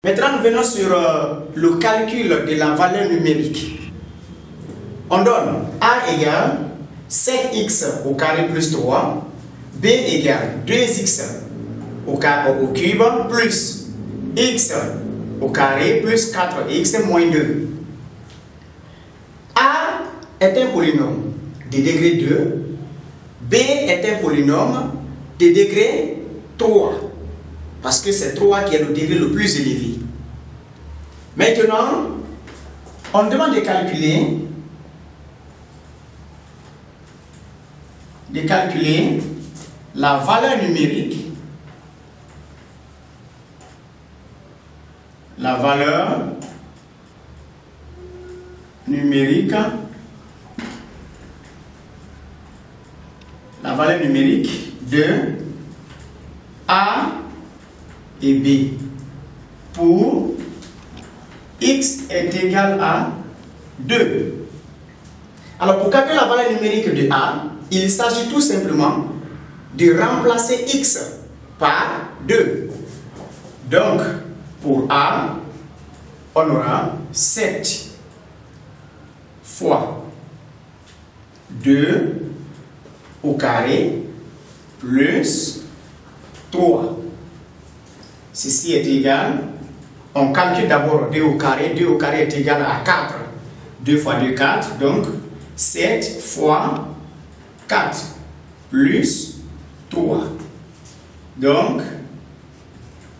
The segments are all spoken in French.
Maintenant, nous venons sur le calcul de la valeur numérique. On donne A égale 7x au carré plus 3, B égale 2x au cube plus x au carré plus 4x moins 2. A est un polynôme de degré 2, B est un polynôme de degré 3, parce que c'est 3 qui est le degré le plus élevé. Maintenant, on demande de calculer la valeur numérique de A et B pour x est égal à 2. Alors, pour calculer la valeur numérique de A, il s'agit tout simplement de remplacer x par 2. Donc, pour A, on aura 7 fois 2 au carré plus 3. Ceci est égal, on calcule d'abord 2 au carré. 2 au carré est égal à 4. 2 fois 2, 4. Donc, 7 fois 4 plus 3. Donc,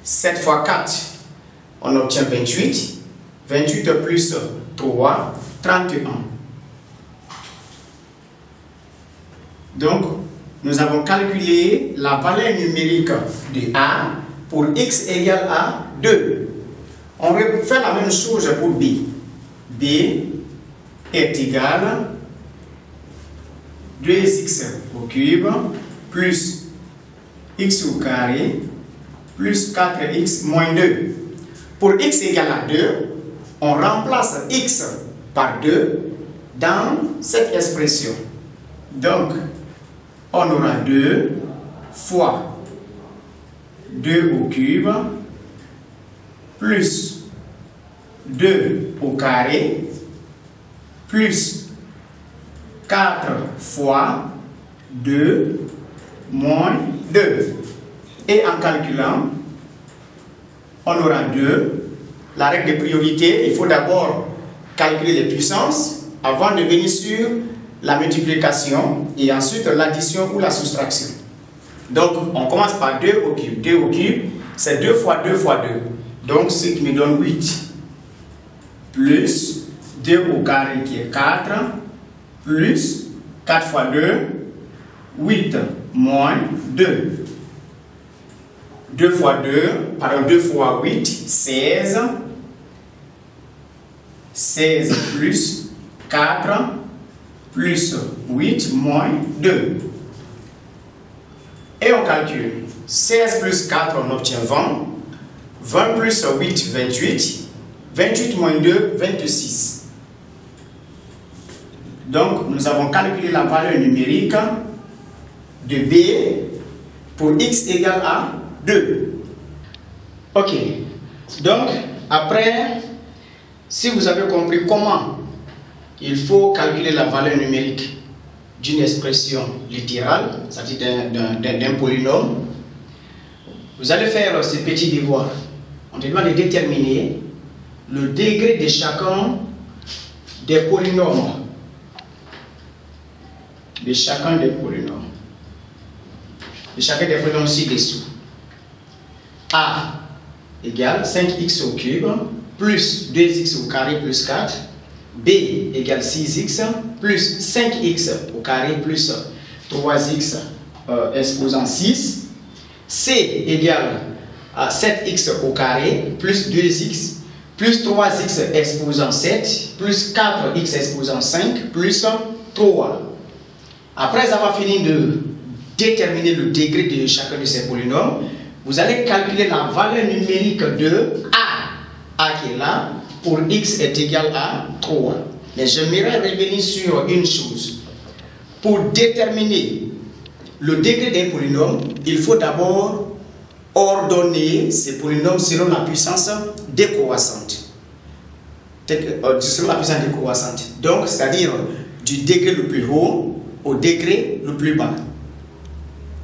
7 fois 4, on obtient 28. 28 plus 3, 31. Donc, nous avons calculé la valeur numérique de A pour x égale à 2. On fait la même chose pour B. B est égal à 2x au cube plus x au carré plus 4x moins 2. Pour x égale à 2, on remplace x par 2 dans cette expression. Donc, on aura 2 fois 2 au cube plus 2 au carré plus 4 fois 2 moins 2. Et en calculant, on aura 2. La règle de priorité, il faut d'abord calculer les puissances avant de venir sur la multiplication et ensuite l'addition ou la soustraction. Donc, on commence par 2 au cube. 2 au cube, c'est 2 fois 2 fois 2. Donc, ce qui me donne 8. Plus 2 au carré qui est 4. Plus 4 fois 2, 8. Moins 2. 2 fois 8, 16. 16 plus 4 plus 8 moins 2. Et on calcule. 16 plus 4, on obtient 20. 20 plus 8, 28. 28 moins 2, 26. Donc, nous avons calculé la valeur numérique de B pour x égale à 2. Ok. Donc, après, si vous avez compris comment il faut calculer la valeur numérique d'une expression littérale, c'est-à-dire d'un polynôme, vous allez faire ce petit devoir. On te demande de déterminer le degré de chacun des polynômes. De chacun des polynômes. De chacun des polynômes ci-dessous. A égale 5x au cube plus 2x au carré plus 4. B égale 6x plus 5x au carré plus 3x exposant 6. C égale à 7x au carré plus 2x plus 3x exposant 7 plus 4x exposant 5 plus 3. Après avoir fini de déterminer le degré de chacun de ces polynômes, vous allez calculer la valeur numérique de A. A qui est là, pour x est égal à 3. Mais j'aimerais revenir sur une chose. Pour déterminer le degré d'un polynôme, il faut d'abord ordonner ces polynômes selon la puissance décroissante. Selon la puissance décroissante. Donc, c'est-à-dire du degré le plus haut au degré le plus bas.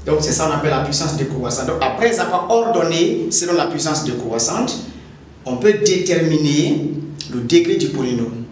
Donc, c'est ça qu'on appelle la puissance décroissante. Donc, après avoir ordonné selon la puissance décroissante, on peut déterminer le degré du polynôme.